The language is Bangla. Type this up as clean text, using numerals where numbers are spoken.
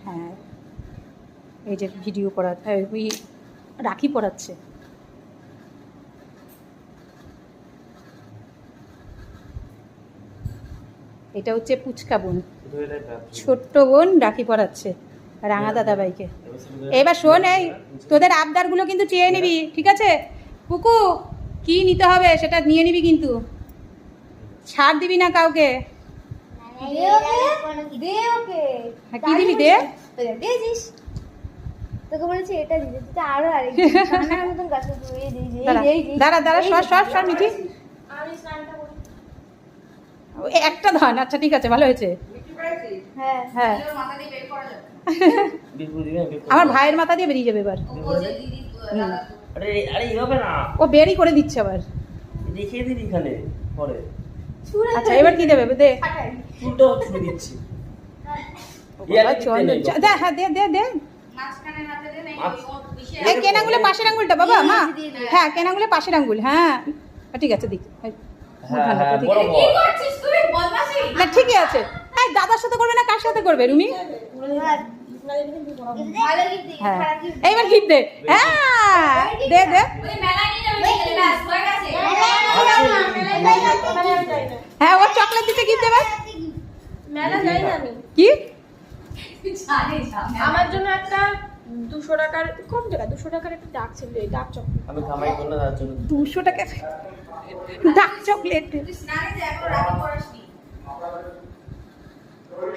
হ্যাঁ, এই যে ভিডিও করা, ওই রাখি পড়াচ্ছে। এটা হচ্ছে পুচকা বোন, ছোট্ট বোন রাখি পড়াচ্ছে রাঙা দাদাভাইকে। এবার শোন, এই তোদের আবদারগুলো কিন্তু চেয়ে নিবি, ঠিক আছে? পুকু, কি নিতে হবে সেটা নিয়ে নিবি, কিন্তু ছাড় দিবি না কাউকে। হ্যাঁ, কি দিবি দে? তোকে বলেছি এটা দিতে, তুই আরো আরেক মতন গাছ দাঁড়া দাঁড়া, সর মিঠি, একটা ধান। আচ্ছা ঠিক আছে, ভালো হয়েছে। হ্যাঁ হ্যাঁ, আমার ভাইয়ের মাথা দিয়ে বেরিয়ে যাবে এবার। ও বেরি করে দিচ্ছে আবার। আচ্ছা, এবার কি দেবে দে? হ্যাঁ, দে দে দে। এই কেনাগুলো পাশের আঙ্গুলটা বাবা, মা। হ্যাঁ, কেনাগুলো পাশের আঙ্গুল। হ্যাঁ ঠিক আছে, দিক না, ঠিকই আছে। হ্যাঁ, দাদার সাথে করবে না কার সাথে করবে রুমি? হ্যাঁ, এইবার গিফট দে। হ্যাঁ, দে দে। হ্যাঁ, ও চকলেট দিতে গিফট দেবে। মেলা যাই না আমি। কি আমার জন্য একটা 200 টাকার কম টাকা 200 টাকার একটা ডার্ক ছিল, এই ডার্ক চকলেট আমি কামাই করলে তার জন্য 200 টাকা ডার্ক চকলেট। স্নানে যে এখন রাখি পড়াসনি।